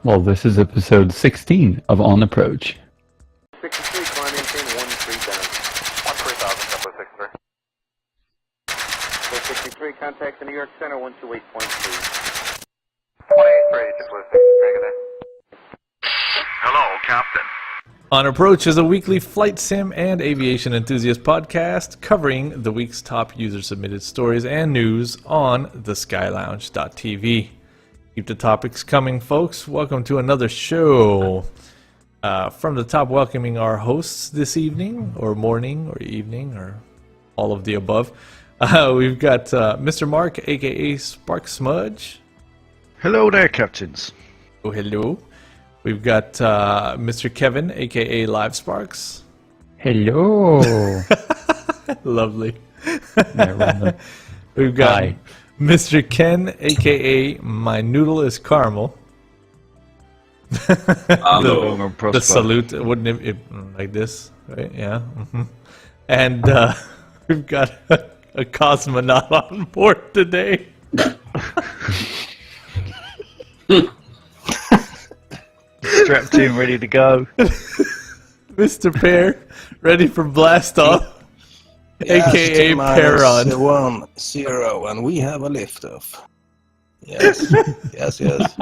Well, this is episode 16 of On Approach. 63, climb maintain 13,000. 13,000, 63. 63, contact the New York Center, 128.3. 28 just with 63, good day. Hello, Captain. On Approach is a weekly flight sim and aviation enthusiast podcast covering the week's top user-submitted stories and news on theskylounge.tv. Keep the topics coming, folks. Welcome to another show. From the top, welcoming our hosts this evening, or morning, or evening, or all of the above. We've got Mr. Mark, a.k.a. Spark Smudge. Hello there, captains. Oh, hello. We've got Mr. Keven, a.k.a. Live Sparks. Hello. Lovely. Yeah, We've got Hi. Mr. Ken, a.k.a. MyNoodleIsCaramel. The salute, wouldn't it like this, right? Yeah. And we've got a cosmonaut on board today. Strapped in, ready to go. Mr. Pear, ready for blast off. AKA Peron. 1-0, and we have a liftoff. Yes, yes, yes.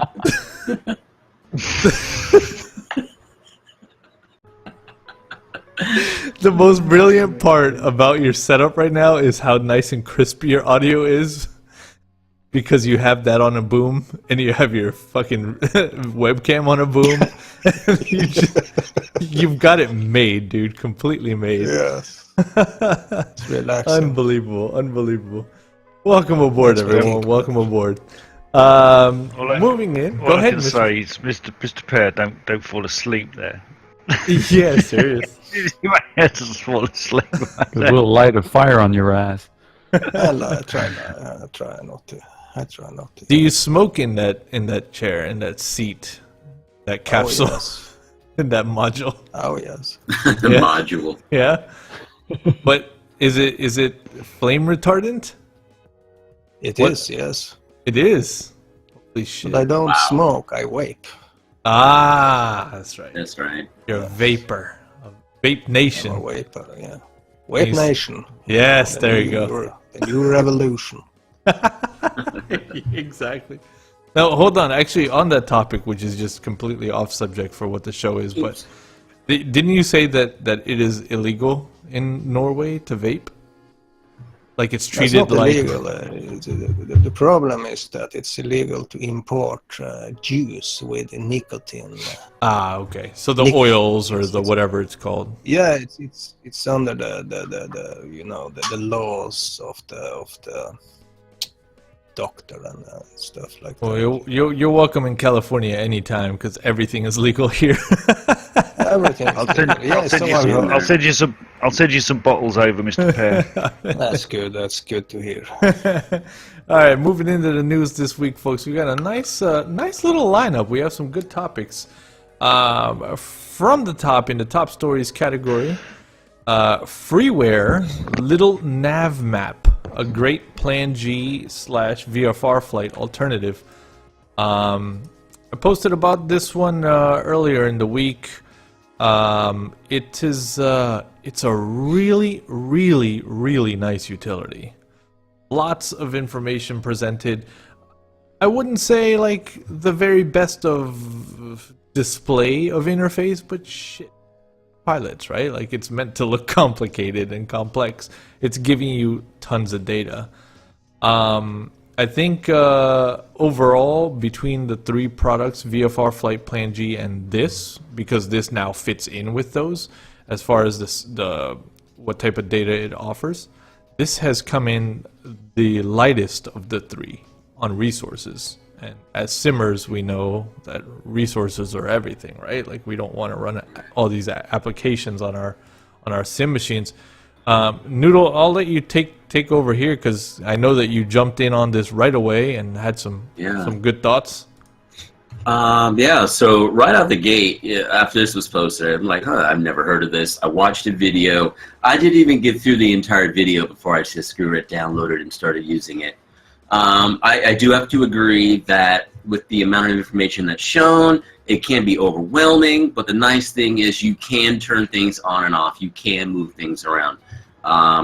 The most brilliant part about your setup right now is how nice and crispy your audio is. Because you have that on a boom, and you have your fucking webcam on a boom. You've got it made, dude. Completely made. Yes. It's relaxing. Unbelievable. Welcome aboard, everyone. Welcome aboard. Moving in. Go All I ahead, can Mr. say is, Mr. Pear, don't fall asleep there. Yeah, serious. You might have to fall asleep. Because we'll light a fire on your ass. I try not to. Do you smoke in that chair, in that seat, that capsule, Oh, yes. in that module? Oh, yes. The Yeah. module. Yeah. But is it flame retardant? It What? is, yes. It is. Holy shit. But I don't Wow. smoke, I vape. Ah, that's right. That's right. You're a vapor. A vape I'm nation. a vaper, yeah. Vape He's- Nation. Yes, The there you new- go. The new revolution. Exactly. Now, hold on. Actually, on that topic, which is just completely off subject for what the show is, but didn't you say that it is illegal in Norway to vape? Like it's It's treated not like illegal. The problem is that it's illegal to import juice with nicotine. okay. So the oils or the whatever it's called. Yeah, it's under the you know the laws of the doctor and stuff like Well, that. you're welcome in California anytime because everything is legal here. Everything. I'll send you some bottles over, Mr. Pear. That's good. That's good to hear. All right, moving into the news this week, folks. We got a nice little lineup. We have some good topics. From the top, in the top stories category, freeware little Navmap, a great Plan G/VFR flight alternative. I posted about this one earlier in the week. It's a really nice utility. Lots of information presented. I wouldn't say like the very best of display of interface, but shit, pilots, right? Like it's meant to look complicated and complex. It's giving you tons of data. I think overall between the three products, VFR Flight Plan G and this, because this now fits in with those as far as what type of data it offers, this has come in the lightest of the three on resources. And as simmers, we know that resources are everything, right? Like we don't want to run all these applications on our sim machines. Noodle, I'll let you take over here because I know that you jumped in on this right away and had some good thoughts. So right out the gate, after this was posted, I'm like, I've never heard of this. I watched a video. I didn't even get through the entire video before I just screw it, downloaded, and started using it. I do have to agree that with the amount of information that's shown, it can be overwhelming, but the nice thing is you can turn things on and off. You can move things around.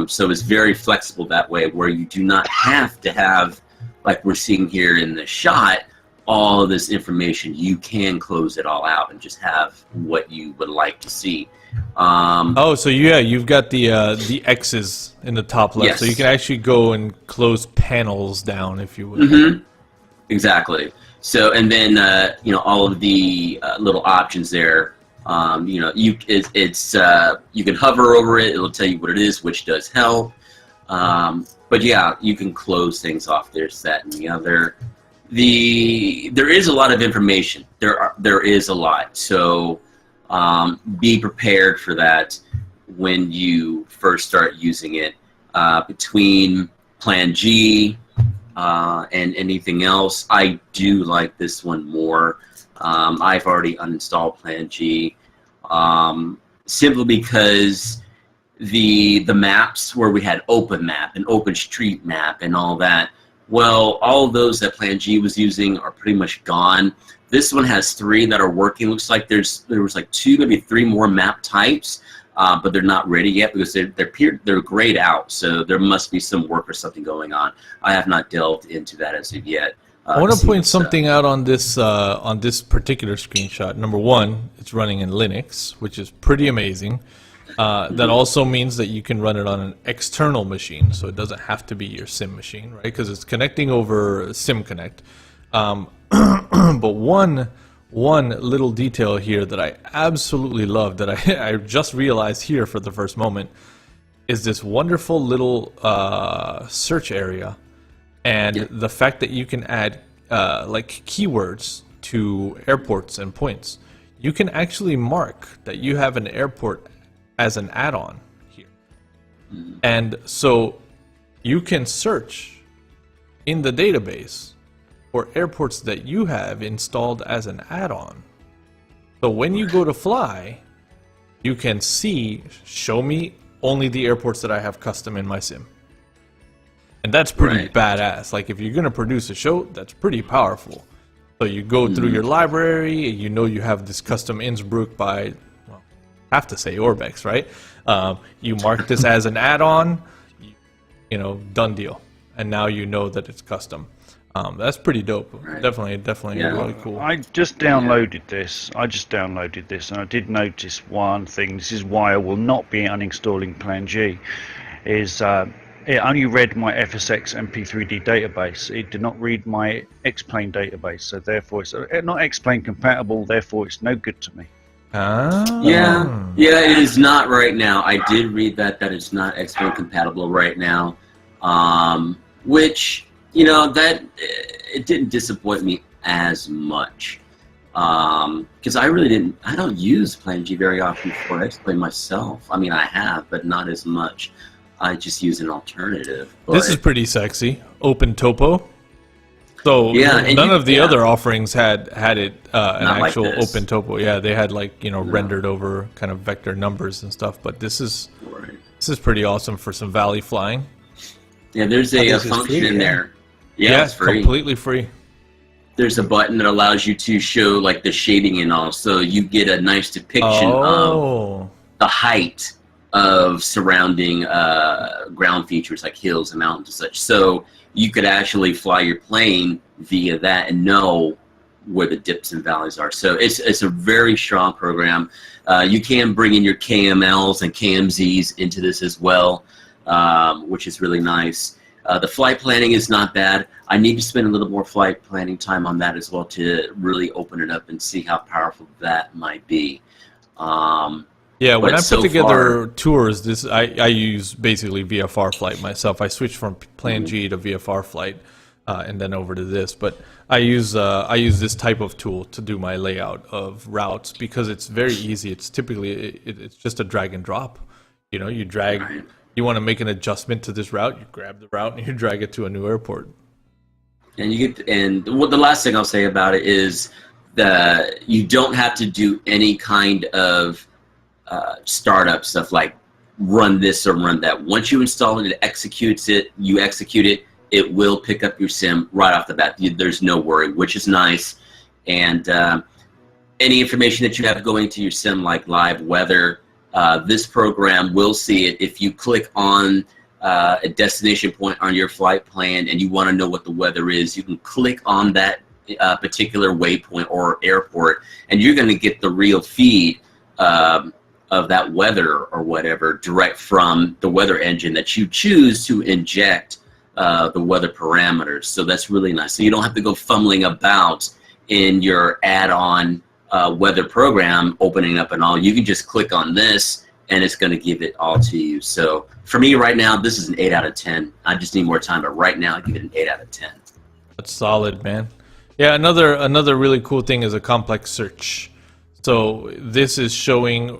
So it's very flexible that way, where you do not have to have, like we're seeing here in the shot, all of this information. You can close it all out and just have what you would like to see. Oh, so yeah, you've got the X's in the top left, Yes. so you can actually go and close panels down, if you would. Mm-hmm. Exactly. So, and then all of the little options there. You can hover over it. It'll tell you what it is, which does help. But yeah, you can close things off. There's that and the other. There is a lot of information. There is a lot. So be prepared for that when you first start using it. Between Plan G and anything else, I do like this one more. I've already uninstalled Plan G simply because the maps where we had Open Map and Open Street Map and all that, well, all of those that Plan G was using are pretty much gone. This one has 3 that are working. Looks like there was like 2, maybe 3 more map types, but they're not ready yet because they're grayed out. So there must be some work or something going on. I have not delved into that as of yet. I want to point something out on this particular screenshot. Number one, it's running in Linux, which is pretty amazing. That also means that you can run it on an external machine, so it doesn't have to be your sim machine, right? Because it's connecting over SimConnect. But one little detail here that I absolutely love, that I just realized here for the first moment, is this wonderful little search area, and the fact that you can add like keywords to airports and points. You can actually mark that you have an airport as an add-on here. And so you can search in the database for airports that you have installed as an add-on. So when you go to fly, you can show me only the airports that I have custom in my sim. And that's pretty badass. Like, if you're going to produce a show, that's pretty powerful. So you go through your library, you have this custom Innsbruck by, well, I have to say Orbex, right? You mark this as an add-on, done deal. And now you know that it's custom. That's pretty dope. Definitely really cool. I just downloaded this. And I did notice one thing. This is why I will not be uninstalling Plan G. It only read my FSX MP3D database. It did not read my X-Plane database. So therefore, it's not X-Plane compatible. Therefore, it's no good to me. Yeah, it is not right now. I did read that it's not X-Plane compatible right now, which that it didn't disappoint me as much, because I don't use Plan G very often for X-Plane myself. I mean, I have, but not as much. I just use an alternative. This is pretty sexy. Open topo. So none of the other offerings had it an actual open topo. Yeah, they had rendered over kind of vector numbers and stuff. But this is pretty awesome for some valley flying. Yeah, there's a function in there. Yeah, it's free. Completely free. There's a button that allows you to show like the shading and all, so you get a nice depiction of the height of surrounding ground features like hills and mountains and such. So you could actually fly your plane via that and know where the dips and valleys are. So it's a very strong program. You can bring in your KMLs and KMZs into this as well, which is really nice. The flight planning is not bad. I need to spend a little more flight planning time on that as well to really open it up and see how powerful that might be. Yeah, when I put together tours, I use basically VFR flight myself. I switched from Plan G to VFR flight, and then over to this. But I use this type of tool to do my layout of routes because it's very easy. It's typically it's just a drag and drop. You drag. Right. You want to make an adjustment to this route, you grab the route and you drag it to a new airport. And the last thing I'll say about it is that you don't have to do any kind of startup stuff like run this or run that. Once you install it, it executes it, you execute it, it will pick up your sim right off the bat. There's no worry, which is nice. And any information that you have going to your sim, like live weather, this program will see it. If you click on a destination point on your flight plan and you want to know what the weather is, you can click on that particular waypoint or airport, and you're going to get the real feed of that weather or whatever direct from the weather engine that you choose to inject the weather parameters. So that's really nice. So you don't have to go fumbling about in your add-on weather program, opening up and all. You can just click on this and it's going to give it all to you. So for me right now, this is an 8 out of 10. I just need more time, but right now I give it an 8 out of 10. That's solid, man. Yeah, another really cool thing is a complex search. So this is showing,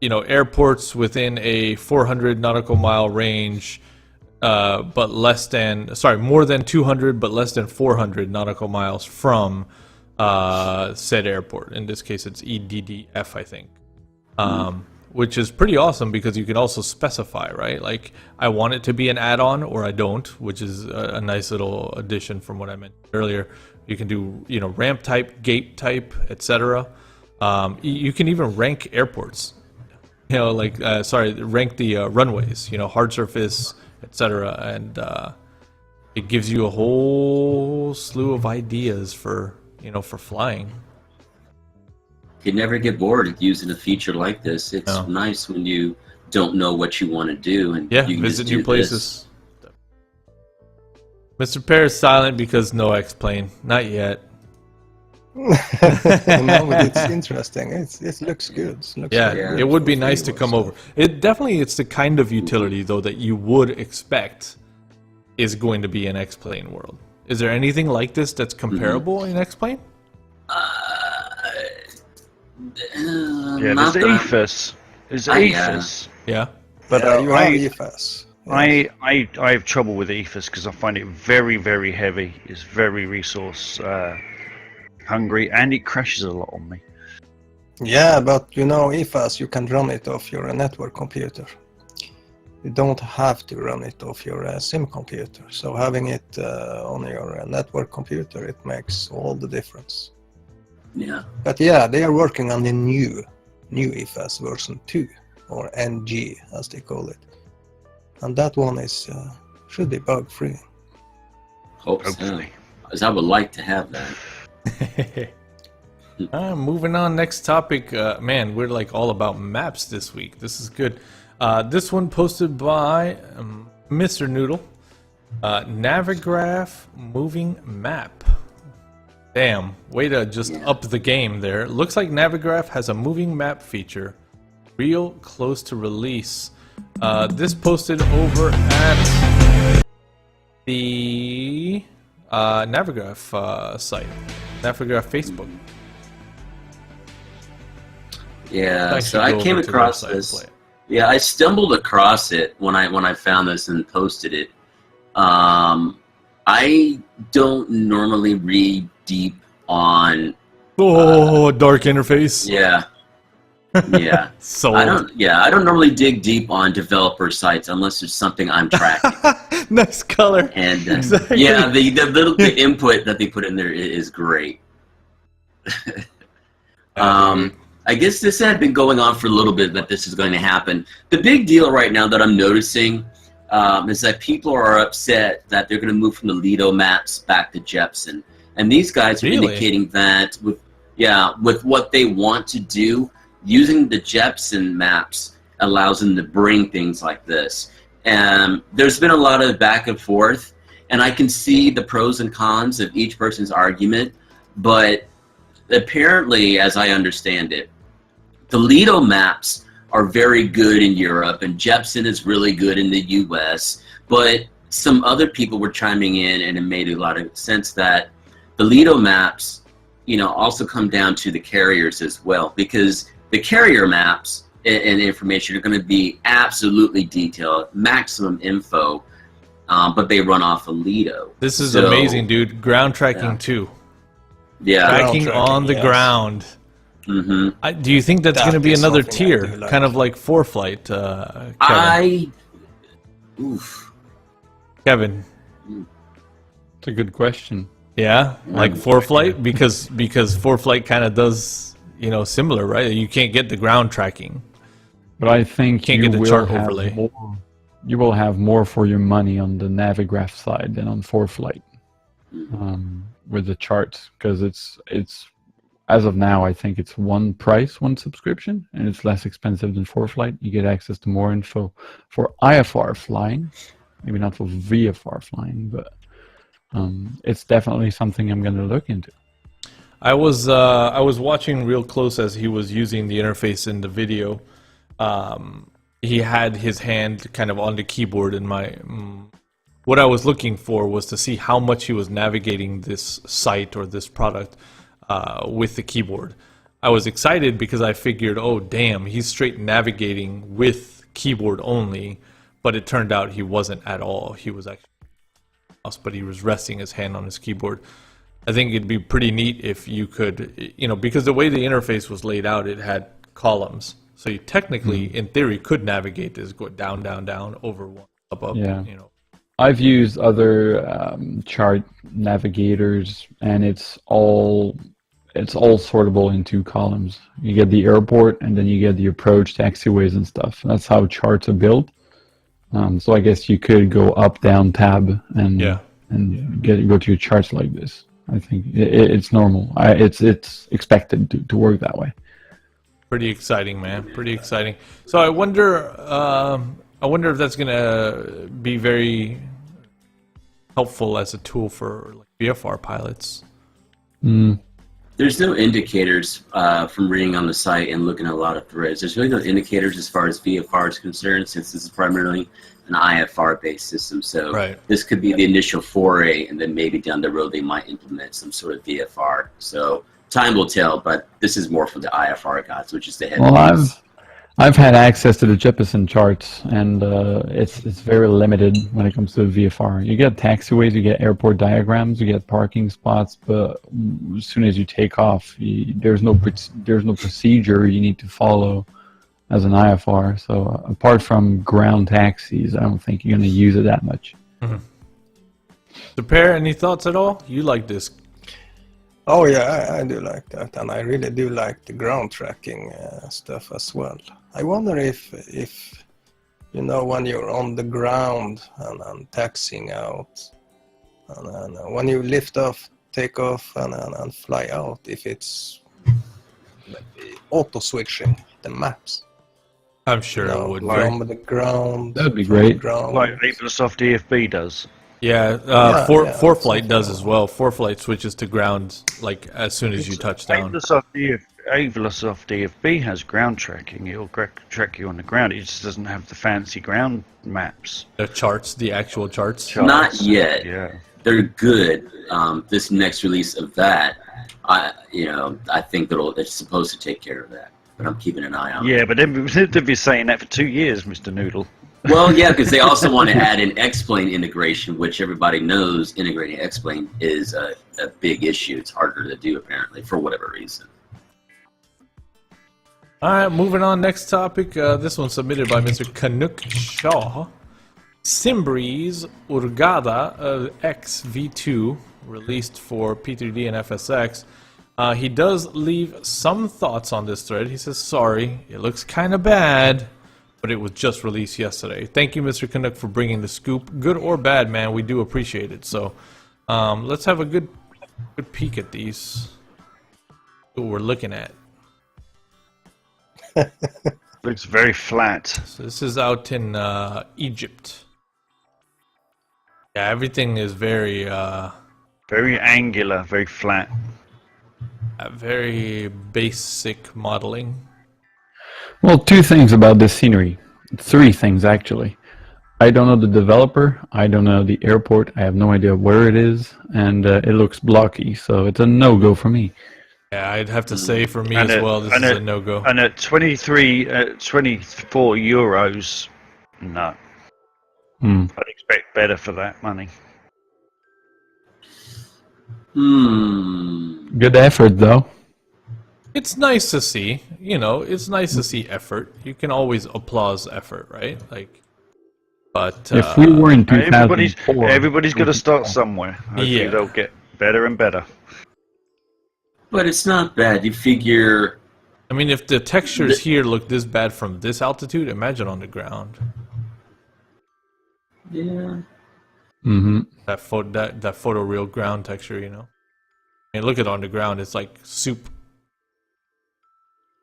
airports within a 400 nautical mile range, but more than 200, but less than 400 nautical miles from said airport. In this case, it's EDDF, I think. Which is pretty awesome because you can also specify, right? Like, I want it to be an add-on or I don't, which is a nice little addition from what I mentioned earlier. You can do, ramp type, gate type, etc. You can even rank airports. Rank the runways, hard surface, etc. And it gives you a whole slew of ideas for flying. You never get bored using a feature like this. It's nice when you don't know what you want to do, and you can visit just do new places. Mr. Pear is silent because no X-plane, not yet. No, but it's interesting. It looks good. It would be nice to come over. It's the kind of utility though that you would expect is going to be an X-plane world. Is there anything like this that's comparable in X-plane? There's EFS. There's EFS. Yeah. But you have EFS. I have trouble with EFS because I find it very, very heavy. It's very resource hungry, and it crashes a lot on me. Yeah, but EFS, you can run it off your network computer. You don't have to run it off your sim computer. So having it on your network computer, it makes all the difference. Yeah. But yeah, they are working on the new EFS version 2, or NG as they call it. And that one is should be bug free. Hopefully. Because I would like to have that. Moving on, next topic. Man, we're like all about maps this week. This is good. This one posted by Mr. Noodle. Navigraph Moving Map. Damn, way to just up the game there. Looks like Navigraph has a moving map feature real close to release. This posted over at the Navigraph site, Navigraph Facebook. Yeah, so I came across this. Yeah, I stumbled across it when I found this and posted it. I don't normally read deep on dark interface. Yeah. So I don't normally dig deep on developer sites unless there's something I'm tracking. Nice color. And Exactly. the input that they put in there is great. I guess this had been going on for a little bit that this is going to happen. The big deal right now that I'm noticing is that people are upset that they're going to move from the Lido maps back to Jepson. And these guys are indicating that with what they want to do, using the Jepson maps allows them to bring things like this. And there's been a lot of back and forth, and I can see the pros and cons of each person's argument, but apparently, as I understand it, the Lido maps are very good in Europe, and Jepson is really good in the US, but some other people were chiming in, and it made a lot of sense that the Lido maps, also come down to the carriers as well, because the carrier maps and information are going to be absolutely detailed, maximum info, but they run off of Lido. This is amazing, dude. Ground tracking too. Yeah. Tracking on the ground. Mm-hmm. Do you think that's going to be another tier, kind of like ForeFlight? Kevin? Oof. Kevin, It's a good question. Yeah, like ForeFlight, because ForeFlight kind of does, you know, similar, right? You can't get the ground tracking. But I think Can't you get the will chart have overlay. more. You will have more for your money on the Navigraph side than on ForeFlight with the charts, because it's as of now I think it's one price, one subscription, and it's less expensive than ForeFlight. You get access to more info for IFR flying, maybe not for VFR flying, but it's definitely something I'm going to look into. I was watching real close as he was using the interface in the video. He had his hand kind of on the keyboard, and what I was looking for was to see how much he was navigating this site or this product with the keyboard. I was excited because I figured, oh damn, he's straight navigating with keyboard only, but it turned out he wasn't at all. He was actually, but he was resting his hand on his keyboard. I think it'd be pretty neat if you could, you know, because the way the interface was laid out, it had columns. So you technically, in theory, could navigate this, go down, down, down, over one, up, Yeah. you know. I've used other chart navigators, and it's all sortable in 2 columns. You get the airport, and then you get the approach, taxiways, and stuff. That's how charts are built. So I guess you could go up, down, tab, and go to your charts like this. I think it's normal. It's expected to work that way. Pretty exciting, man. Pretty exciting. So I wonder if that's gonna be very helpful as a tool for like VFR pilots. There's no indicators from reading on the site and looking at a lot of threads. There's really no indicators as far as VFR is concerned, since this is primarily an IFR-based system. So this could be the initial foray, and then maybe down the road they might implement some sort of VFR. So time will tell, but this is more for the IFR guys, which is the head. Well, I've had access to the Jeppesen charts, and it's very limited when it comes to VFR. You get taxiways, you get airport diagrams, you get parking spots, but as soon as you take off, there's no procedure you need to follow as an IFR. So apart from ground taxis, I don't think you're going to use it that much. The pair, any thoughts at all? You like this? Oh yeah, I do like that, and I really do like the ground tracking stuff as well. I wonder if you know, when you're on the ground and taxiing out, and when you lift off, take off, and fly out, if it's auto switching the maps. I'm sure You know, it would. from the ground. That'd be great. Ground. Like Aerosoft EFB does. Yeah, ForeFlight does as well. ForeFlight switches to ground like as soon as you touch down. Aerosoft EFB has ground tracking. It'll track you on the ground. It just doesn't have the fancy ground maps. The charts, the actual charts. Not yet. Yeah. They're good. This next release of that, I think it's supposed to take care of that. But I'm keeping an eye on it. Yeah, but they've been saying that for 2 years, Mr. Noodle. Well, yeah, because they also want to add an X-Plane integration, which everybody knows integrating X-Plane is a big issue. It's harder to do, apparently, for whatever reason. All right, moving on. Next topic. This one submitted by Mr. Canuck Shaw. SimBreeze Hurghada X V2, released for P3D and FSX. He does leave some thoughts on this thread. He says, sorry, it looks kind of bad, but it was just released yesterday. Thank you, Mr. Canuck, for bringing the scoop. Good or bad, man, we do appreciate it. So let's have a good peek at these. What we're looking at. Looks very flat. So this is out in Egypt. Yeah, everything is very... very angular, very flat. very basic modeling. Well, 2 things about this scenery. 3 things, actually. I don't know the developer. I don't know the airport. I have no idea where it is. And it looks blocky, so it's a no-go for me. Yeah, I'd have to say for me as well, this is a no-go. And at 24 euros, no. I'd expect better for that money. Good effort, though. It's nice to see, it's nice to see effort. You can always applaud effort, right? Like, But If we were in Everybody's 2004, got to start somewhere. Hopefully Yeah. they'll get better and better. But it's not bad. You figure. I mean, if the textures here look this bad from this altitude, imagine on the ground. Yeah. Mm-hmm. That photoreal ground texture, you know. I mean, look at on the ground; it's like soup,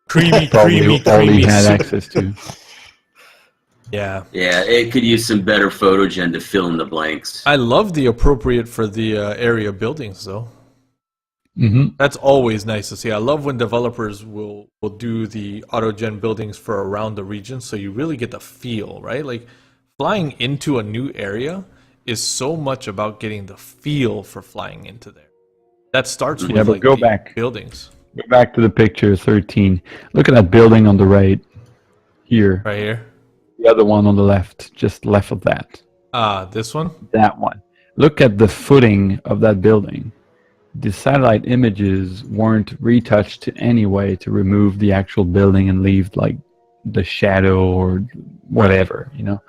creamy, Probably all he creamy had soup. access to. Yeah, Yeah, it could use some better photogen to fill in the blanks. I love the appropriate for the area buildings, though. Mm-hmm. That's always nice to see. I love when developers will do the autogen buildings for around the region, so you really get the feel, right? Like flying into a new area is so much about getting the feel for flying into there. That starts with but like go the back. buildings Go back to the picture 13. Look at that building on the right here. right here. The other one on the left, just left of that. This one. That one. Look at the footing of that building. The satellite images weren't retouched in any way to remove the actual building and leave like the shadow or whatever, you know.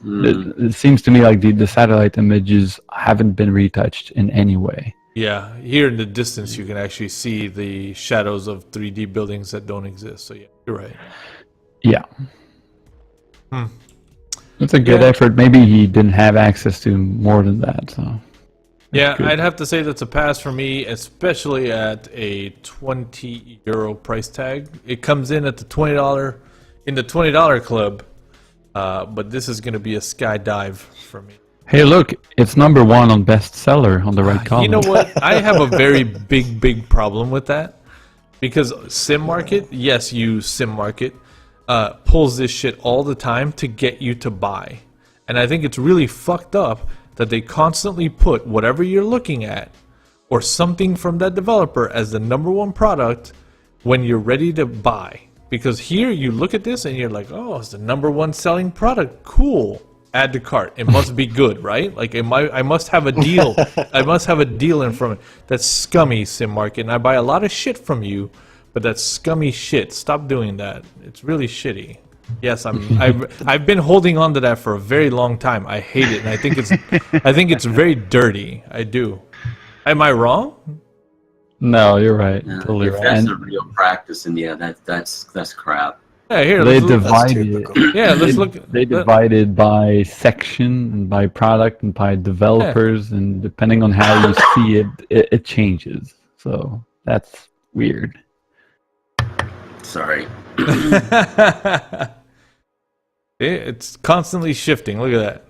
It seems to me like the satellite images haven't been retouched in any way. Yeah, here in the distance you can actually see the shadows of 3D buildings that don't exist. So yeah, you're right. Yeah. Hmm. It's a good effort. Maybe he didn't have access to more than that, so. Yeah, good. I'd have to say that's a pass for me, especially at a €20 price tag. It comes in at the $20 in the $20 club, but this is going to be a skydive for me. Hey, look, it's number 1 on bestseller on the right column. You know what? I have a very big problem with that because Sim Market, yes, you Sim Market, pulls this shit all the time to get you to buy, and I think it's really fucked up that they constantly put whatever you're looking at or something from that developer as the number 1 product when you're ready to buy. Because here you look at this and you're like, oh, it's the number 1 selling product. Cool. Add to cart. It must be good, right? Like I must have a deal. I must have a deal in front of me. That's scummy, Sim Market. And I buy a lot of shit from you, but that's scummy shit. Stop doing that. It's really shitty. Yes, I've been holding on to that for a very long time. I hate it, and I think it's very dirty. I do. Am I wrong? No, you're right. Yeah, Totally if right. that's And a real practice, and yeah, that's crap. Yeah, here. they Let's look, divided it. yeah, let's look. They divided by section and by product and by developers, and depending on how you see it changes. So that's weird. Sorry. It's constantly shifting. Look at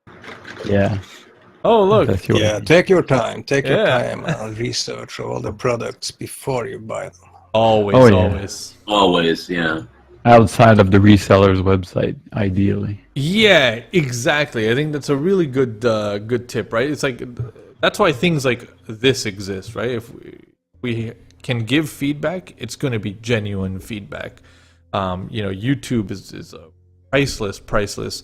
that. Yeah. Oh, look. That's your Yeah, take your time. Take your Yeah. time and research all the products before you buy them. Always, Oh, yeah. always. Always, yeah. outside of the reseller's website, ideally. Yeah, exactly. I think that's a really good good tip, right? It's like that's why things like this exist, right? If we can give feedback, it's going to be genuine feedback. YouTube is a priceless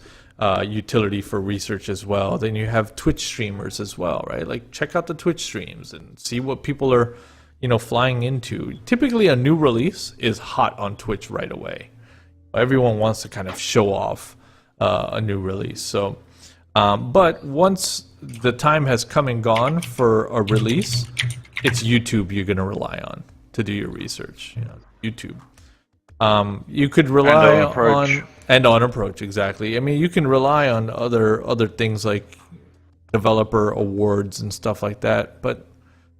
utility for research as well. Then you have Twitch streamers as well, right? Like check out the Twitch streams and see what people are, flying into. Typically a new release is hot on Twitch right away. Everyone wants to kind of show off a new release. So, but once the time has come and gone for a release, it's YouTube you're going to rely on to do your research. YouTube. You could rely on approach, exactly. I mean, you can rely on other things like developer awards and stuff like that, but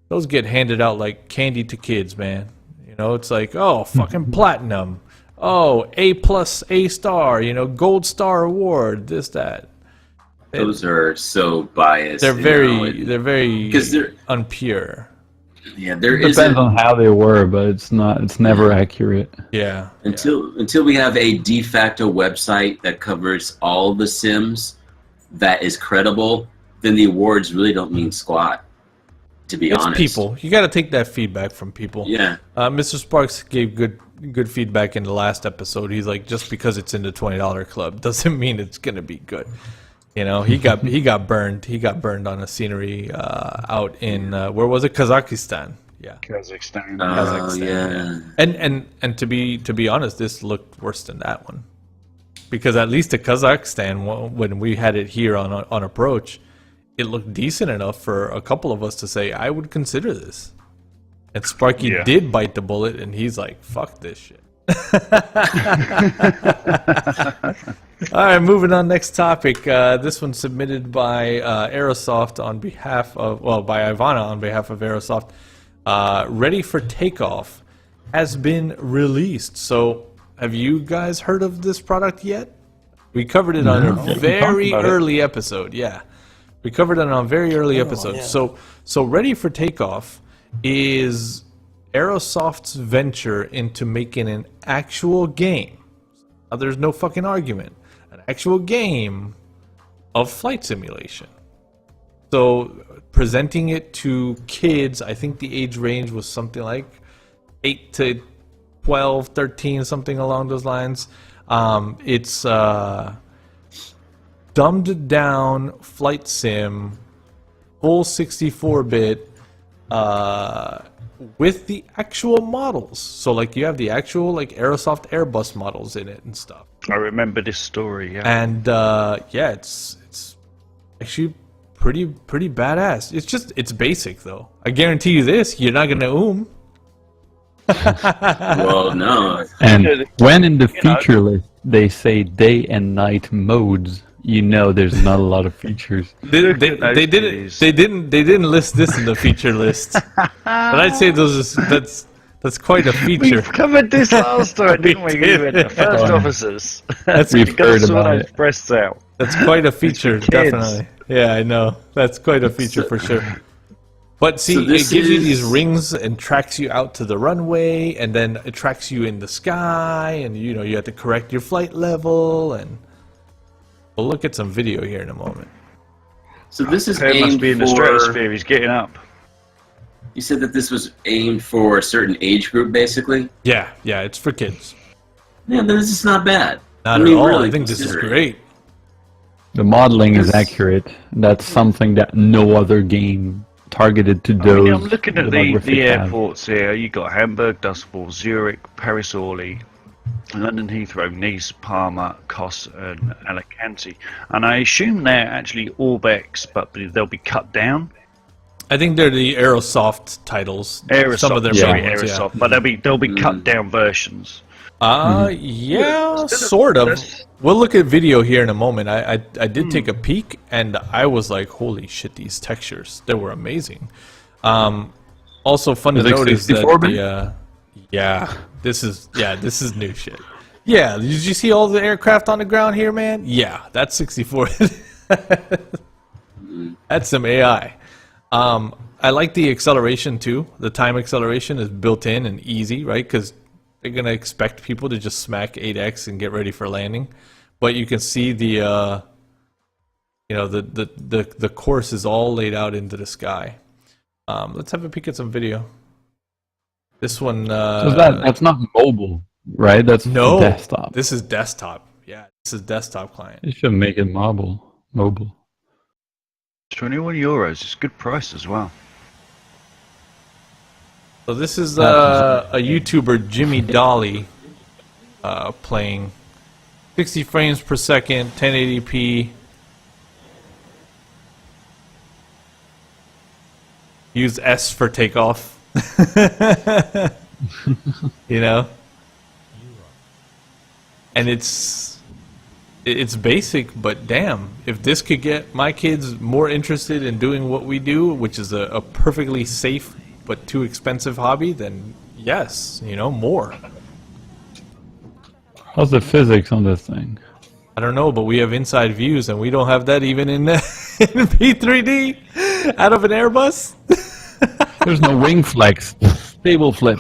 those get handed out like candy to kids, man. It's like, oh, fucking platinum, oh, A+, A*, gold star award, this, that. Those are so biased. They're very because they're unpure. Yeah, there It is depends on how they were, but it's never accurate. Yeah. until we have a de facto website that covers all the sims that is credible, then the awards really don't mean squat. To be honest, People. You got to take that feedback from people. Yeah. Mr. Sparks gave good feedback in the last episode. He's like, just because it's in the $20 club doesn't mean it's gonna be good. He got burned. He got burned on a scenery out in where was it? Kazakhstan. Yeah. Kazakhstan. Oh, yeah. And to be honest, this looked worse than that one. because at least to Kazakhstan, when we had it here on approach, it looked decent enough for a couple of us to say, I would consider this. And Sparky did bite the bullet, and he's like, fuck this shit. All right, moving on. Next topic. This one submitted by Aerosoft on behalf of, by Ivana on behalf of Aerosoft. Ready for Takeoff has been released. So, have you guys heard of this product yet? We covered it on a very early episode. Yeah, we covered it on a very early episode. Yeah. So Ready for Takeoff is Aerosoft's venture into making an actual game. Now, there's no fucking argument. An actual game of flight simulation. So, presenting it to kids, I think the age range was something like 8 to 12, 13, something along those lines. It's dumbed down flight sim, full 64-bit, with the actual models. So like you have the actual like Aerosoft Airbus models in it and stuff. I remember this story, yeah. And it's actually pretty badass. It's basic though. I guarantee you this, you're not gonna Well, no. And when in the feature list they say day and night modes, you know there's not a lot of features. They didn't list this in the feature list. But I'd say that's quite a feature. We've covered this last time, didn't we? The first officers. We've heard about it. Breasts out. That's quite a feature, definitely. Yeah, I know. That's quite a feature for sure. But see, it gives you these rings and tracks you out to the runway, and then it tracks you in the sky, and you have to correct your flight level, and we'll look at some video here in a moment. So this is Keven aimed must be in the stratosphere. He's getting up. You said that this was aimed for a certain age group, basically? Yeah, it's for kids. Yeah, this is not bad. Not at all. I think this is great. The modeling is accurate. That's something that no other game targeted to those. I'm looking at the airports here. You got Hamburg, Dusseldorf, Zurich, Paris Orly, London Heathrow, Nice, Parma, Kos, and Alicante. And I assume they're actually Orbex, but they'll be cut down. I think they're the Aerosoft titles. Aerosoft, some of their Aerosoft, but they'll be cut down versions. Yeah, sort of. We'll look at video here in a moment. I did take a peek, and I was like, holy shit, these textures, they were amazing. Also fun to notice that this is new shit. Yeah, did you see all the aircraft on the ground here, man? Yeah, that's 64. That's some AI. I like the acceleration too. The time acceleration is built in and easy, right? Because they're gonna expect people to just smack 8x and get ready for landing, but you can see the the course is all laid out into the sky. Let's have a peek at some video. This one. So that's not mobile, right? That's desktop. This is desktop. Yeah, this is desktop client. You should make it mobile. 21 euros. It's a good price as well. So this is a YouTuber, Jimmy Dolly, playing 60 frames per second, 1080p. Use S for takeoff. And it's basic, but damn, if this could get my kids more interested in doing what we do, which is a perfectly safe but too expensive hobby, then yes, more. How's the physics on this thing? I don't know, but we have inside views, and we don't have that even in P3D out of an Airbus. There's no wing flex, stable flip.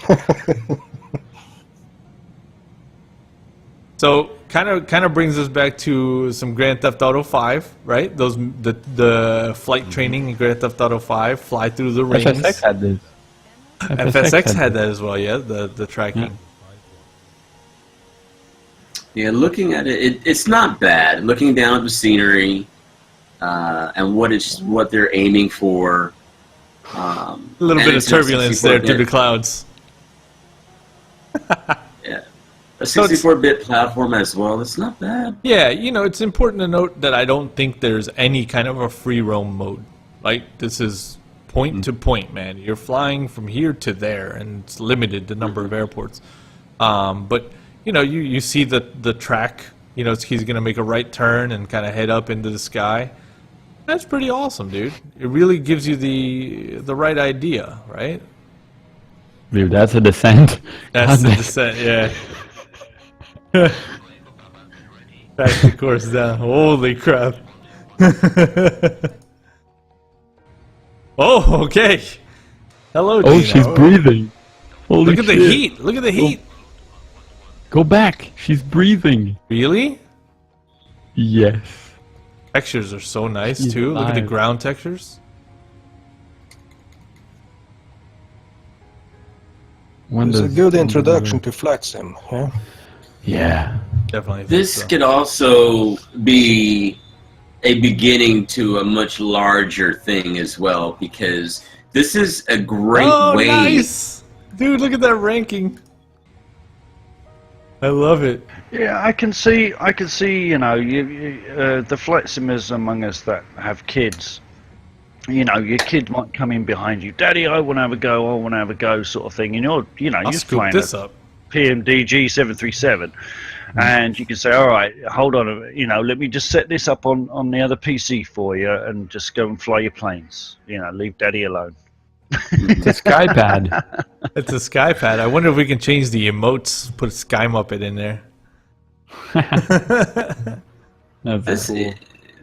So kind of brings us back to some Grand Theft Auto 5, right? The flight training in Grand Theft Auto 5, fly through the rings. FSX had this. FSX had that as well, yeah, the tracking. Yeah, looking at it, it's not bad. Looking down at the scenery and what they're aiming for. A little bit of turbulence there through the clouds. Yeah, A 64-bit platform as well. It's not bad. Yeah, you know, it's important to note that I don't think there's any kind of a free roam mode. Like, this is point to point, man. You're flying from here to there, and it's limited the number of airports. But you know, you see the track. You know, he's gonna make a right turn and kind of head up into the sky. That's pretty awesome, dude. It really gives you the right idea, right? Dude, that's a descent. That's God, the descent, yeah. Back the course down. Holy crap. Oh, okay. Hello, Oh, Dino. she's breathing. Holy Look at the shit. heat. Look at the heat. Go back. She's breathing. Really? Yes. Textures are so nice, She's too. Look at the alive. ground textures. When It's a does- good introduction to flight sim. Yeah. Yeah. Definitely. think This so. could also be a beginning to a much larger thing as well, because this is a great way. Nice! Dude, look at that ranking. I love it. Yeah, I can see. You know, the flight simmers among us that have kids. You know, your kid might come in behind you, Daddy, I want to have a go. I want to have a go, sort of thing. And you're I'll scoop flying this a up. PMDG 737, and you can say, all right, hold on, you know, let me just set this up on the other PC for you, and just go and fly your planes. You know, leave Daddy alone. It's a skypad. It's a skypad. I wonder if we can change the emotes, put Sky Muppet in there. That's cool.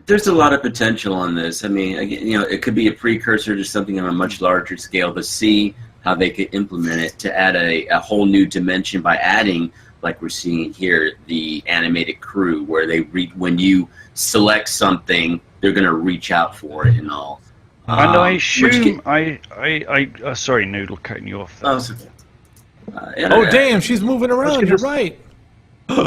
There's a lot of potential on this. I mean, again, you know, it could be a precursor to something on a much larger scale, but see how they could implement it to add a whole new dimension by adding, like we're seeing here, the animated crew, where they when you select something, they're going to reach out for it and all. And I which assume can- sorry, Noodle, cutting you off there. Oh, it's okay. Oh, damn, she's moving around. gonna You're s- right.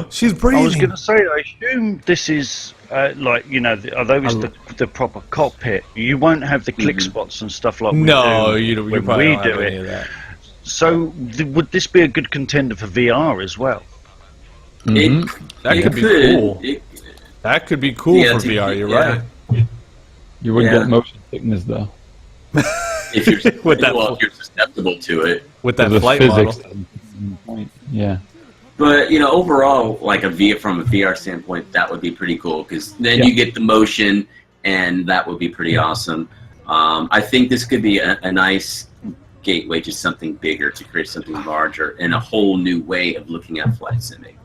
She's I was breathing. going to say, I assume this is like, you know, although it's the proper cockpit, you won't have the click spots and stuff like we No, do you when probably we don't do have any it. of that. So would this be a good contender for VR as well? Mhm. That It could be could. cool. It- That could be cool Yeah, for VR. You're yeah. right. You would Yeah. get motion sickness though. if you're With that if you're susceptible to it. With that The flight physics. model. Yeah. But you know, overall, like from a VR standpoint, that would be pretty cool because then Yeah. you get the motion, and that would be pretty awesome. I think this could be a nice gateway to something bigger, to create something larger, and a whole new way of looking at flight simming.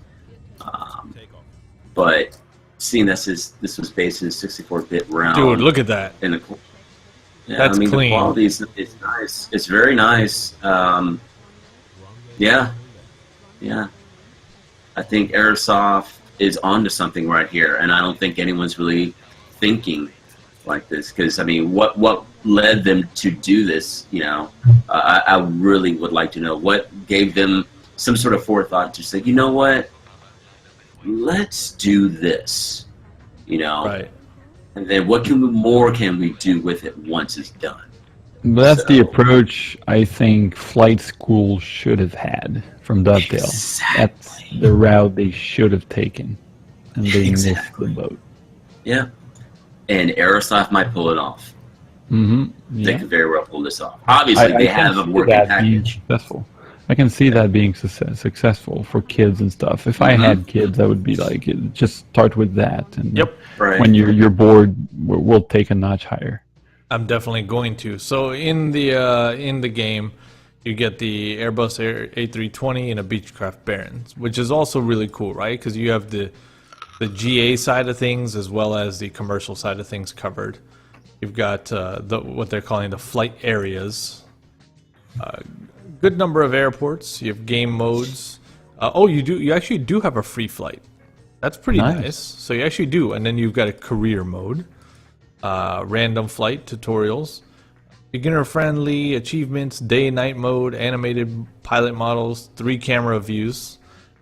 But seeing this was based in a 64-bit realm, Dude, look at that. and the That's I mean, clean. the quality is nice. It's very nice. Yeah. I think Aerosoft is onto something right here, and I don't think anyone's really thinking like this. Because I mean, what led them to do this? You know, I really would like to know what gave them some sort of forethought to say, you know what, let's do this. You know, Right. and then what more can we do with it once it's done? But that's the So- approach I think flight school should have had from Dovetail. That's the route they should have taken, and they Exactly. missed the boat. Yeah, and Aerosoft might pull it off. Mm-hmm. They Yeah. could very well pull this off. Obviously, they have a see working that being package. successful. I can see that being successful for kids and stuff. If I had kids, I would be like, just start with that. And Yep. Right. when you're bored, we'll take a notch higher. I'm definitely going to. So in the game, you get the Airbus A320 and a Beechcraft Barons, which is also really cool, right? Because you have the GA side of things as well as the commercial side of things covered. You've got what they're calling the flight areas. Good number of airports. You have game modes. You actually do have a free flight. That's pretty Nice. nice. So you actually do, and then you've got a career mode. Random flight tutorials, beginner friendly achievements, day night mode, animated pilot models, 3 camera views,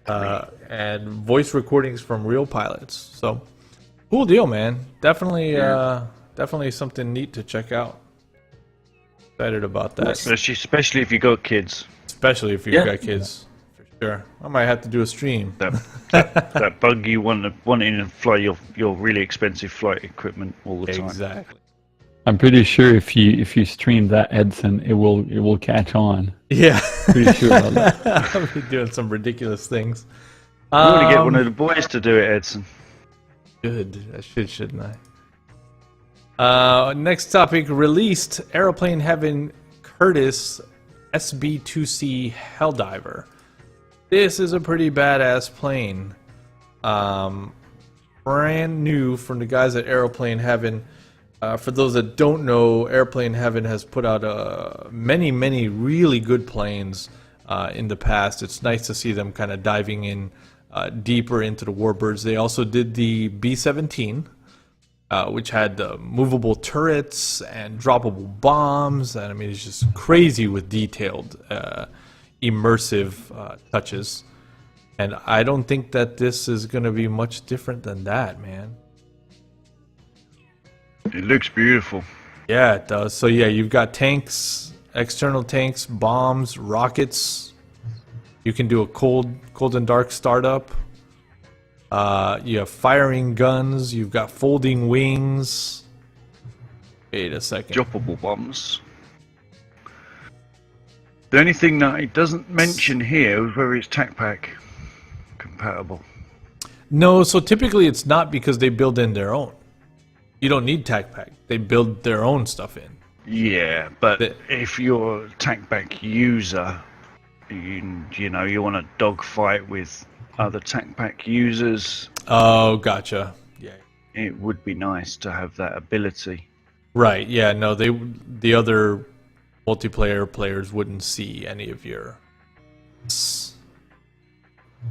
and voice recordings from real pilots. So cool deal, man. Definitely something neat to check out. Excited about that, Especially if you got kids. especially if you've Yeah. got kids. Sure. I might have to do a stream. That bug you wanting to fly your really expensive flight equipment all the time. Exactly. I'm pretty sure if you stream that, Edson, it will catch on. Yeah. Pretty sure about that. I'll be doing some ridiculous things. You want to get one of the boys to do it, Edson. Good. I shouldn't I? Next topic, released Aeroplane Heaven Curtiss SB-2C Helldiver. This is a pretty badass plane. Brand new from the guys at Aeroplane Heaven. For those that don't know, Airplane Heaven has put out many really good planes in the past. It's nice to see them kind of diving in deeper into the warbirds. They also did the B-17, which had movable turrets and droppable bombs. And I mean, it's just crazy with detailed, immersive touches. And I don't think that this is going to be much different than that, man. It looks beautiful. Yeah, it does. So yeah, you've got tanks, external tanks, bombs, rockets. You can do a cold and dark startup. You have firing guns. You've got folding wings. Wait a second. Droppable bombs. The only thing that it doesn't mention here is whether it's TACPAC compatible. No, so typically it's not because they build in their own. You don't need TACPAC. They build their own stuff in. Yeah, but if you're a TACPAC user, you know, you want to dogfight with other TACPAC users. Oh, gotcha. Yeah. It would be nice to have that ability. Right. Yeah. No, the other multiplayer players wouldn't see any of your.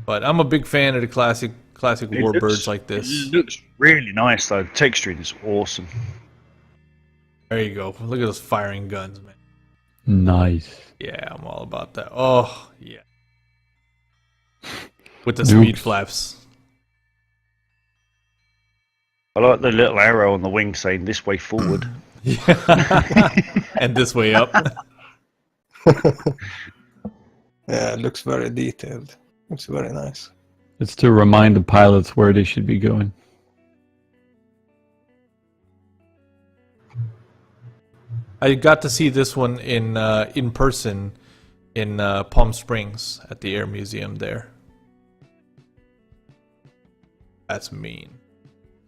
But I'm a big fan of the classic warbirds like this. It looks really nice though. The texturing is awesome. There you go. Look at those firing guns, man. Nice. Yeah, I'm all about that. Oh, yeah. With the speed flaps. I like the little arrow on the wing saying this way forward. And this way up. Yeah, it looks very detailed. Looks very nice. It's to remind the pilots where they should be going. I got to see this one in person in Palm Springs at the Air Museum there. That's mean.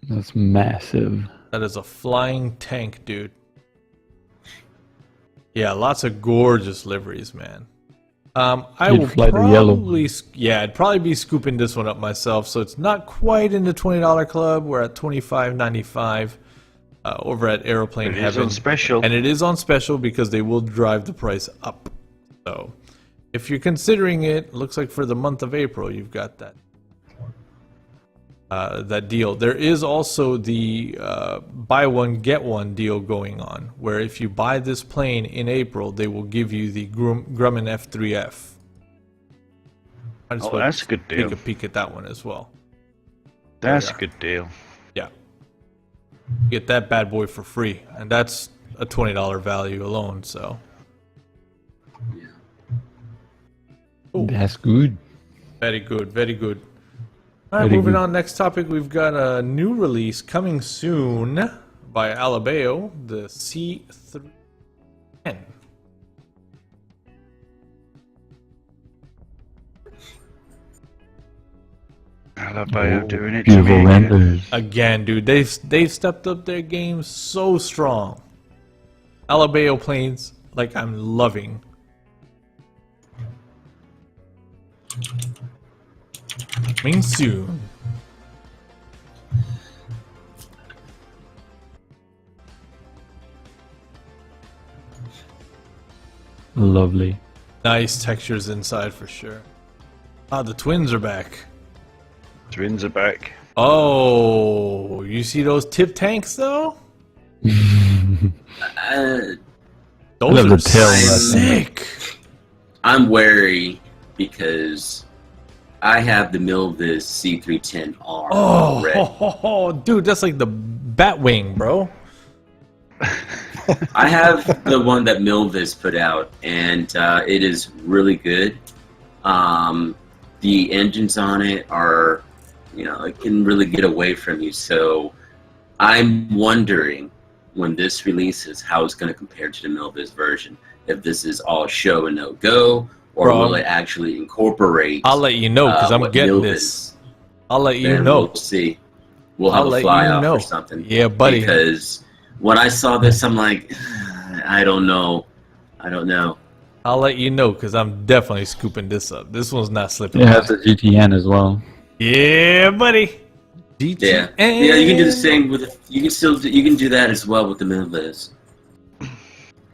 That's massive. That is a flying tank, dude. Yeah, lots of gorgeous liveries, man. I will probably, I'd probably be scooping this one up myself. So it's not quite in the $20 club. We're at $25.95 over at Aeroplane Heaven. It is on special, and it is on special because they will drive the price up. So if you're considering it, looks like for the month of April, you've got that. That deal. There is also the buy one get one deal going on, where if you buy this plane in April, they will give you the Grumman F3F. Oh, that's a good deal. Take a peek at that one as well. That's a good deal. Yeah, you get that bad boy for free, and that's a $20 value alone. So that's good. Very good. Very good. All right, moving on. Next topic, we've got a new release coming soon by Alabeo, the C310. Alabeo doing it to me renders. Again, dude, they've stepped up their game so strong. Alabeo planes, like I'm loving. Coming soon. Lovely. Nice textures inside for sure. Ah, the twins are back. Twins are back. Oh, you see those tip tanks though? Those are sick. I'm wary because I have the Milvis C310 R already. Dude, that's like the Batwing, bro. I have the one that Milvis put out, and it is really good. the engines on it are, it can really get away from you. So I'm wondering when this releases how it's going to compare to the MilVis version. If this is all show and no go, or will it actually incorporate? I'll let you know because I'm getting this. I'll let you know. We'll see. We'll have a fly off or something. Yeah, buddy. Because when I saw this, I'm like, I don't know. I'll let you know because I'm definitely scooping this up. This one's not slipping. It has a GTN as well. Yeah, buddy. GTN. Yeah, you can do the same with. You can do that as well with the MilVis.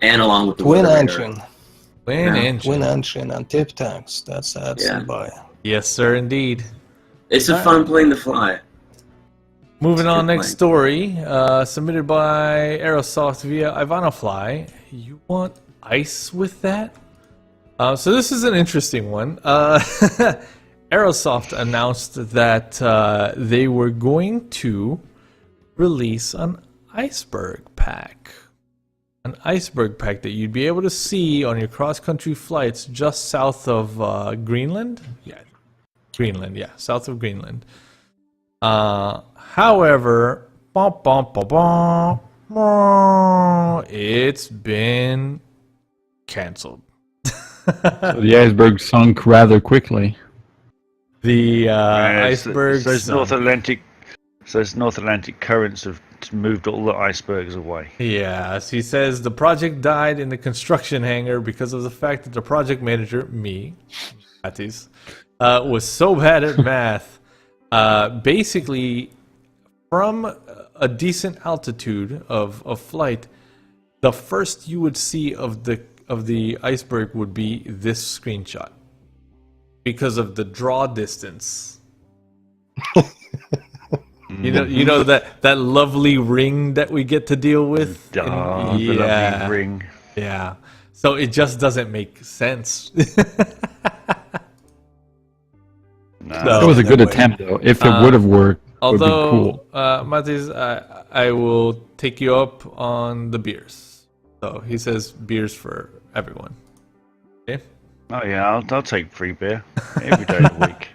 And along with the twin engine. Twin engine and tip tanks. That's by. Yes, sir, indeed. It's a fun plane to fly. Moving on, next story, submitted by Aerosoft via Ivanofly. You want ice with that? So this is an interesting one. Aerosoft announced that they were going to release an iceberg pack. An iceberg pack that you'd be able to see on your cross-country flights just south of Greenland? Yeah, Greenland, yeah, south of Greenland. However, it's been canceled. So the iceberg sunk rather quickly. The iceberg. So North Atlantic currents have moved all the icebergs away. Yes, he says the project died in the construction hangar because of the fact that the project manager, me, Matis, was so bad at math. Basically, from a decent altitude of flight, the first you would see of the iceberg would be this screenshot because of the draw distance. You know that lovely ring that we get to deal with. The lovely ring. Yeah. So it just doesn't make sense. No, it was a good attempt, though. If it would have worked, although, it would be cool. Matis, I will take you up on the beers. So he says beers for everyone. Okay. Oh yeah, I'll take free beer every day of the week.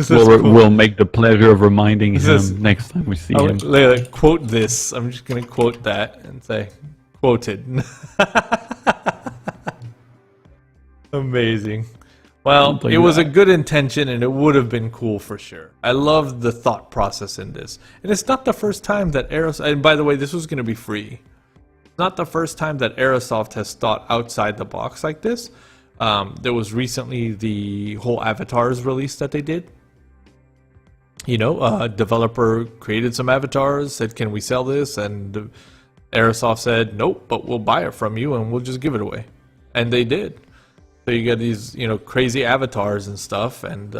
We'll make the pleasure of reminding him next time we see him. Quote this. I'm just going to quote that and say, quoted. Amazing. Well, it was a good intention and it would have been cool for sure. I love the thought process in this. And it's not the first time that Aerosoft, and by the way, this was going to be free. It's not the first time that Aerosoft has thought outside the box like this. There was recently the whole avatars release that they did. A developer created some avatars, said, can we sell this? And Aerosoft said, nope, but we'll buy it from you and we'll just give it away. And they did. So you get these, crazy avatars and stuff. And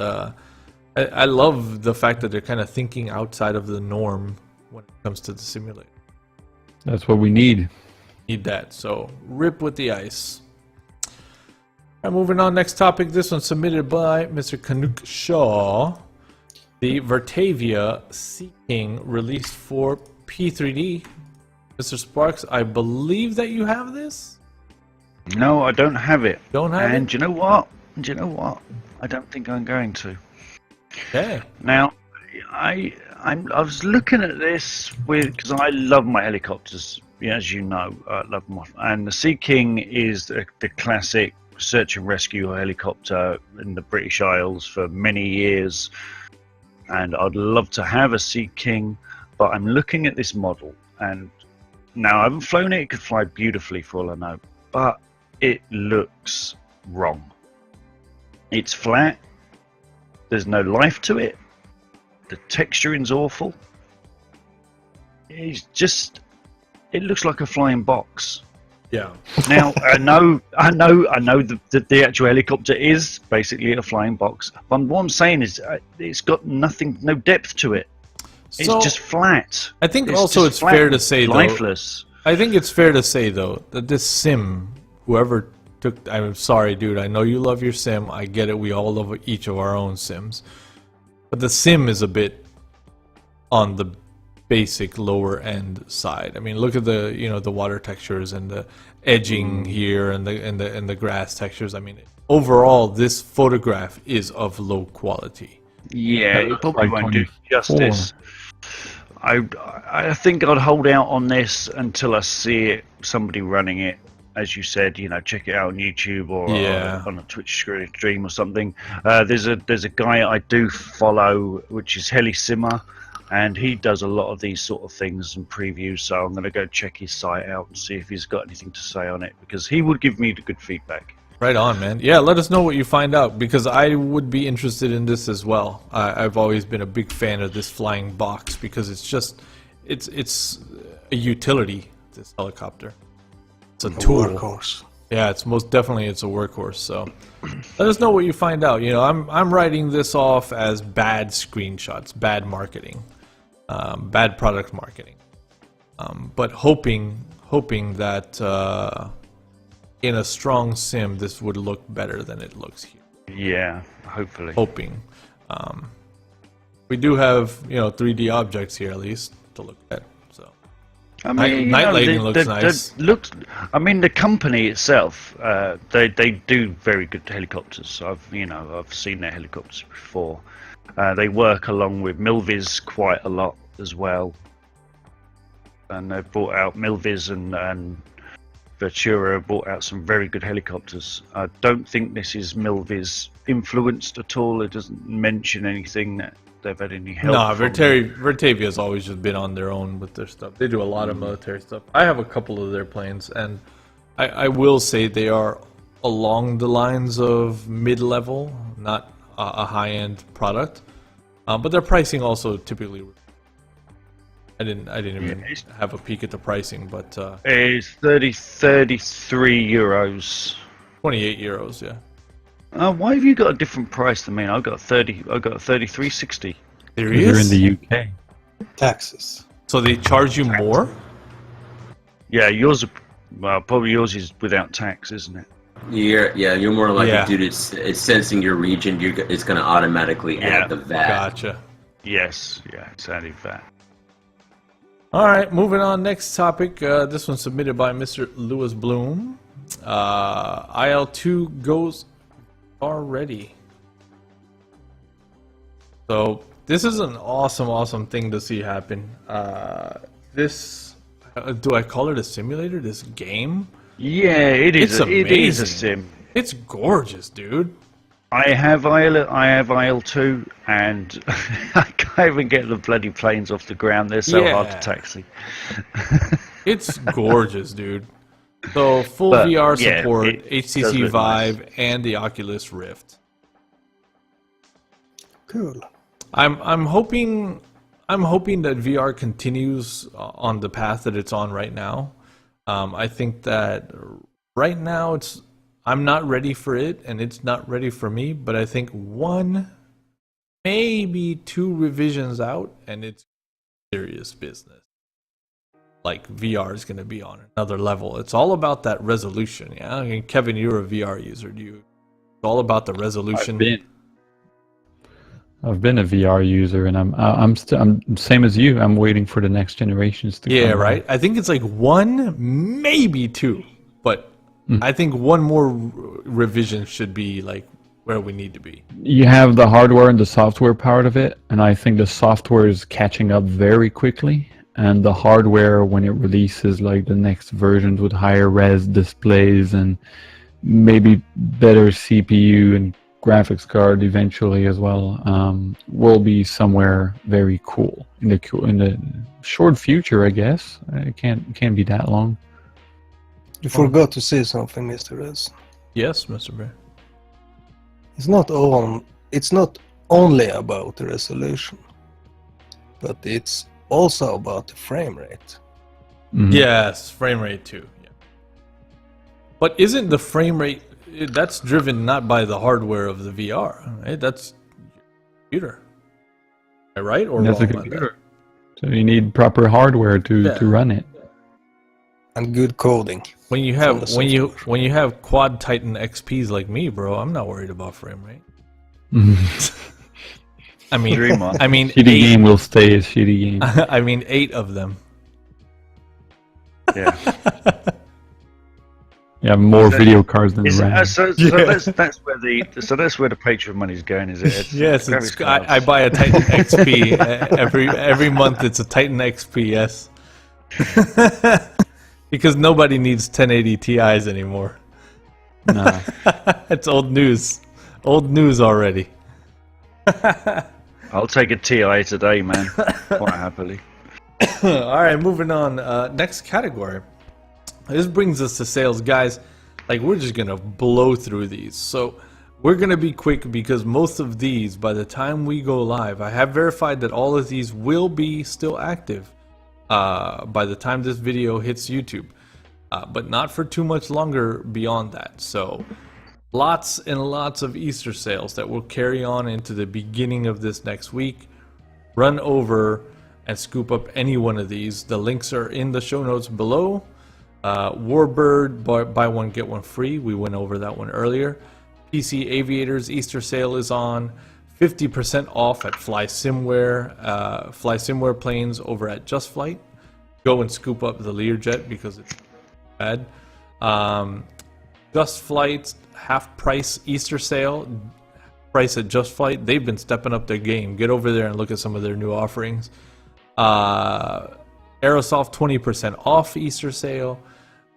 I love the fact that they're kind of thinking outside of the norm when it comes to the simulator. That's what we need. Need that. So rip with the ice. All right, moving on. Next topic. This one submitted by Mr. Canuck Shaw. The Virtavia Sea King released for P3D. Mr. Sparks, I believe that you have this? No, I don't have it. Don't have it? And do you know what? I don't think I'm going to. Okay. Now, I was looking at this because I love my helicopters, as you know. I love my, and the Sea King is the classic search and rescue helicopter in the British Isles for many years. And I'd love to have a Sea King, but I'm looking at this model, and now I haven't flown it. It could fly beautifully for all I know, but it looks wrong. It's flat. There's no life to it. The texturing's awful. It looks like a flying box. Yeah. Now I know that the actual helicopter is basically a flying box. But what I'm saying is, it's got no depth to it. It's just flat. I think it's fair to say, lifeless. I think it's fair to say though that this sim, whoever took, I'm sorry, dude. I know you love your sim. I get it. We all love each of our own sims, but the sim is a bit on the basic lower end side. I mean, look at the the water textures and the edging here and the grass textures. I mean, overall, this photograph is of low quality. Yeah, it probably like won't do 24. justice. I think I'd hold out on this until I see it, somebody running it. As you said, check it out on YouTube or on a Twitch stream or something. There's a guy I do follow, which is HeliSimmer, and he does a lot of these sort of things and previews. So I'm going to go check his site out and see if he's got anything to say on it, because he would give me the good feedback. Right on, man. Yeah, let us know what you find out, because I would be interested in this as well. I've always been a big fan of this flying box because it's a utility. This helicopter. It's a tool. Workhorse. Yeah, it's most definitely it's a workhorse. So let us know what you find out. I'm writing this off as bad screenshots, bad marketing, bad product marketing, but hoping that in a strong sim this would look better than it looks here. Yeah, hopefully. Hoping. We do have 3D objects here at least to look at. So. I mean, night lighting looks nice. I mean, the company itself, they do very good helicopters. I've seen their helicopters before. They work along with Milviz quite a lot as well, and they've brought out Milviz and Virtavia brought out some very good helicopters. I don't think this is Milviz influenced at all. It doesn't mention anything that they've had any help. No, Virtavia has always just been on their own with their stuff. They do a lot of military stuff. I have a couple of their planes, and I will say they are along the lines of mid-level, not a high-end product. But their pricing also typically. I didn't even have a peek at the pricing, but it's 33 euros. 28 euros, yeah. Why have you got a different price than me? I got 33.60. There You're in is. the UK. Taxes. So they charge you more? Yeah, yours. Probably yours is without tax, isn't it? You're more likely, Yeah. dude. It's sensing your region. It's going to automatically add the VAT. Gotcha. Yes, yeah, it's added that. All right, moving on. Next topic. This one submitted by Mr. Lewis Bloom. IL-2 goes already. So this is an awesome thing to see happen. This, do I call it a simulator? This game? Yeah, it is. It's It is a amazing. sim. It's gorgeous, dude. I have IL2, and I can't even get the bloody planes off the ground. They're so hard to Yeah. taxi. It's gorgeous, dude. So full But, VR yeah, support, it does HTC look Vive, nice. and the Oculus Rift. Cool. I'm hoping that VR continues on the path that it's on right now. I think that right now I'm not ready for it, and it's not ready for me. But I think 1, maybe 2 revisions out, and it's serious business. Like VR is going to be on another level. It's all about that resolution. Yeah, I mean, Kevin, you're a VR user. It's all about the resolution. I've been a VR user, and I'm same as you. I'm waiting for the next generations to come. Yeah, right. I think it's like 1, maybe 2, but I think 1 more revision should be like where we need to be. You have the hardware and the software part of it, and I think the software is catching up very quickly. And the hardware, when it releases like the next versions with higher res displays and maybe better CPU and graphics card eventually as well, will be somewhere very cool in the short future, I guess. It can't be that long. You forgot to say something, Mr. Rez. Yes, Mr. Bear. It's not only about the resolution, but it's also about the frame rate. Mhm. Yes, frame rate too. Yeah. But isn't the frame rate that's driven not by the hardware of the VR, right? That's computer. Am I right or That's a wrong about computer. So you need proper hardware to run it. And good coding. When you From have the when you have quad Titan XPs like me, bro, I'm not worried about frame rate. I mean, Dreamer. I mean, Shitty game will stay a shitty game. I mean, 8 of them. Yeah. You have more video cards than RAM. So that's where the Patreon money's going, is it? Yes, I buy a Titan XP every month. It's a Titan XP, yes. Because nobody needs 1080 Ti's anymore. No. It's old news. Old news already. I'll take a TI today, man. Quite happily. Alright, moving on. Next category. This brings us to sales, guys. Like, we're just gonna blow through these. So we're gonna be quick because most of these, by the time we go live, I have verified that all of these will be still active by the time this video hits YouTube. But not for too much longer beyond that. So lots and lots of Easter sales that will carry on into the beginning of this next week. Run over and scoop up any one of these. The links are in the show notes below. Warbird, buy one get one free. We went over that one earlier. PC Aviators Easter sale is on. 50% off at Fly Simware planes over at Just Flight. Go and scoop up the Learjet because it's bad. Just Flight half price Easter sale. Price at Just Flight. They've been stepping up their game. Get over there and look at some of their new offerings. Aerosoft 20% off Easter sale.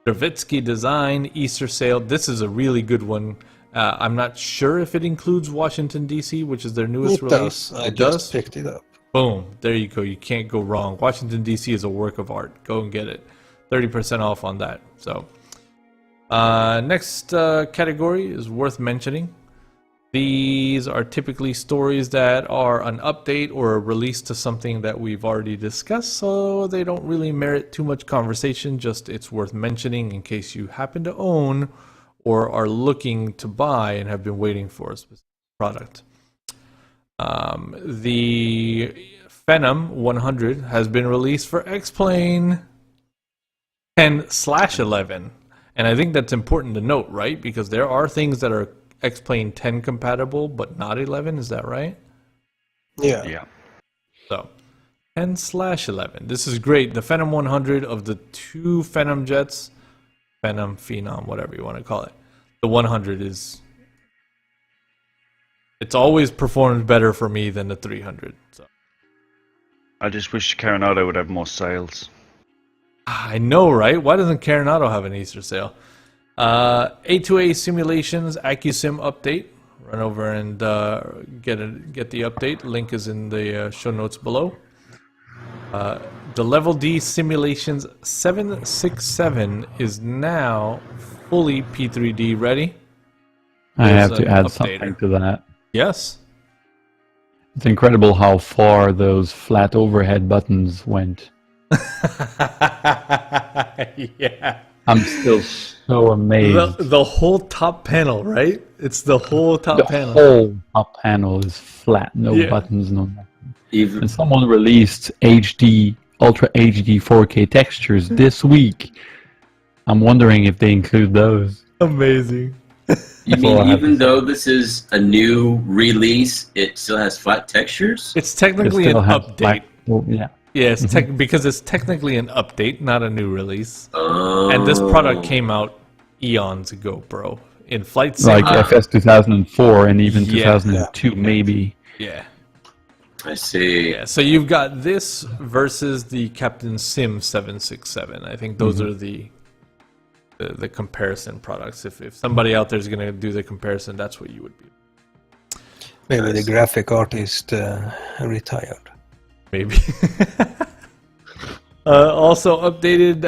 Dravitsky Design Easter sale. This is a really good one. I'm not sure if it includes Washington DC, which is their newest release. I just picked it up. Boom, there you go. You can't go wrong. Washington DC is a work of art. Go and get it. 30% off on that. So next category is worth mentioning. These are typically stories that are an update or a release to something that we've already discussed, so they don't really merit too much conversation. Just it's worth mentioning in case you happen to own or are looking to buy and have been waiting for a specific product. The Phenom 100 has been released for X-Plane 10/11, and I think that's important to note, right? Because there are things that are X-Plane 10 compatible, but not 11. Is that right? Yeah. Yeah. So 10/11. This is great. The Phenom 100 of the 2 Phenom jets, Phenom, whatever you want to call it. The 100 is. It's always performed better for me than the 300. So. I just wish Coronado would have more sales. I know, right? Why doesn't Coronado have an Easter sale? A2A Simulations AccuSim update. Run over and get the update. Link is in the show notes below. The Level D Simulations 767 is now fully P3D ready. I There's have to an add updater. something to that. Yes. It's incredible how far those flat overhead buttons went. Yeah. I'm still so amazed. The whole top panel, right? It's the whole top panel. The whole top panel is flat, no buttons, no nothing. And someone released Ultra HD 4K textures this week. I'm wondering if they include those. Amazing. You mean even though this is a new release, it still has flat textures? It's technically an update. Yeah. Yeah, it's because it's technically an update, not a new release. And this product came out eons ago, bro. In flight sim. Like FS 2004 and even 2002, maybe. Yeah. I see. Yeah, so you've got this versus the Captain Sim 767. I think those are the comparison products. If somebody out there is going to do the comparison, that's what you would be. Maybe the graphic artist retired. Maybe. Also updated,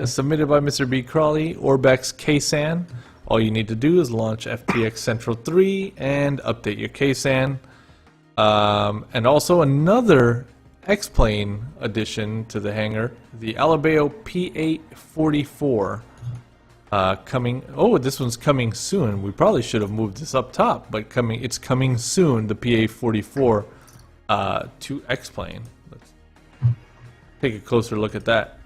submitted by Mr. B. Crawley, Orbex KSAN. All you need to do is launch FTX Central 3 and update your KSAN. And also another X-Plane addition to the hangar, the Alabeo P844. Coming. Oh, this one's coming soon. We probably should have moved this up top, but it's coming soon. The PA44 to X-Plane. Let's take a closer look at that.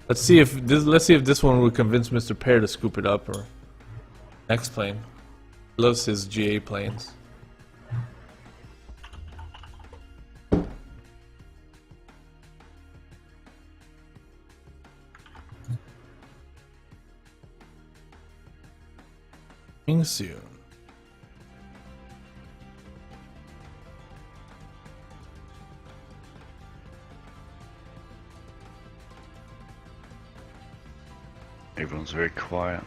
Let's see if this one would convince Mr. Pear to scoop it up, or X-Plane. Loves his GA planes. soon. Everyone's very quiet.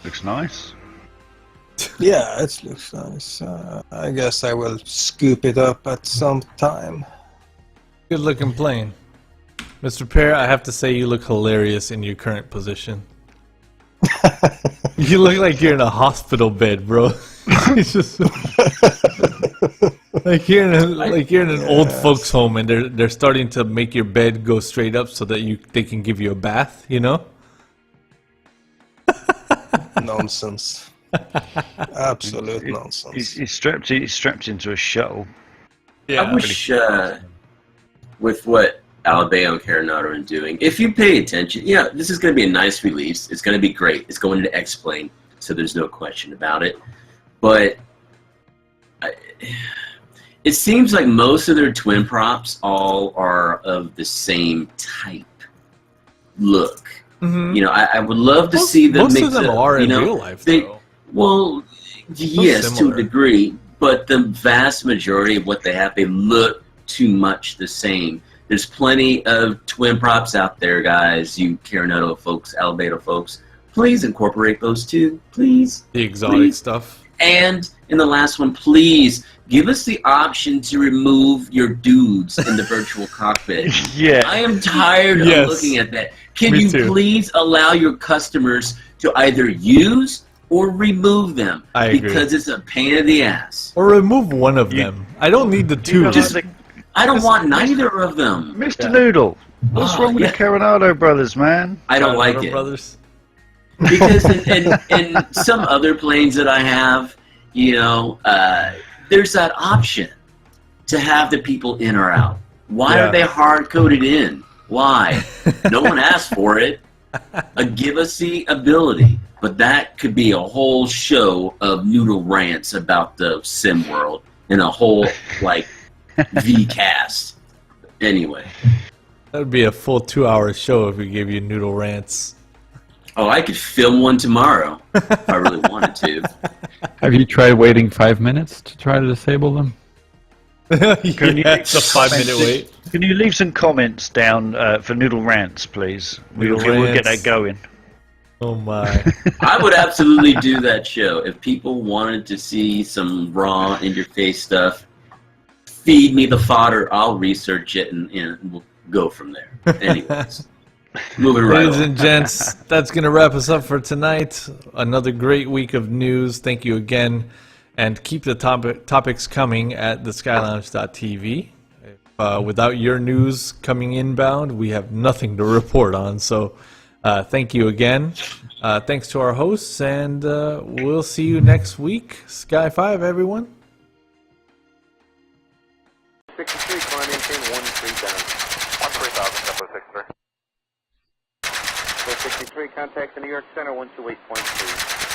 Looks nice. Yeah, it looks nice. I guess I will scoop it up at some time. Good looking plane. Mr. Pear, I have to say you look hilarious in your current position. You look like you're in a hospital bed, bro. It's just like you're in an old folks home, and they're starting to make your bed go straight up so that they can give you a bath. You know? Nonsense. Absolute nonsense. He's strapped into a shuttle. Yeah. I wish with what Alabeo and Coronado are doing, if you pay attention, yeah, this is going to be a nice release. It's going to be great. It's going to X-Plane, so there's no question about it. But it seems like most of their twin props all are of the same type look. Mm-hmm. You know, I would love to see them most mix of them it up, are you in know? real life, though. Well, yes, to similar. a degree, but the vast majority of what they have, they look too much the same. There's plenty of twin props out there, guys. You Coronado folks, Alabeo folks, please incorporate those too, please. The exotic Please. stuff. And in the last one, please give us the option to remove your dudes in the virtual cockpit. Yeah. I am tired Yes. of looking at that. Can Me you too. please allow your customers to either use or remove them? I agree. Because it's a pain in the ass. Or remove one of them. I don't need the two. Just- I don't want neither of them. Mr. Noodle, what's wrong with yeah. the Coronado brothers, man? I don't like Coronado it. Brothers. Because in some other planes that I have, you know, there's that option to have the people in or out. Why Yeah. are they hard-coded in? Why? No one asked for it. Give us the ability. But that could be a whole show of noodle rants about the sim world and a whole, like, V-cast. Anyway. That would be a full 2-hour show if we gave you noodle rants. Oh, I could film one tomorrow if I really wanted to. Have you tried waiting 5 minutes to try to disable them? Can you It's a 5-minute wait. Can you leave some comments down for Noodle Rants, please? We'll get that going. Oh my. I would absolutely do that show. If people wanted to see some raw, in-your-face stuff, feed me the fodder. I'll research it, and we'll go from there. Anyways, moving right Ladies on. and gents, that's going to wrap us up for tonight. Another great week of news. Thank you again. And keep the topics coming at theskylounge.tv. Without your news coming inbound, we have nothing to report on. So thank you again. Thanks to our hosts, and we'll see you next week. Sky 5, everyone. 63, climb maintain 13 down. 13,000, Tempo 63. 63, contact the New York Center 128.3.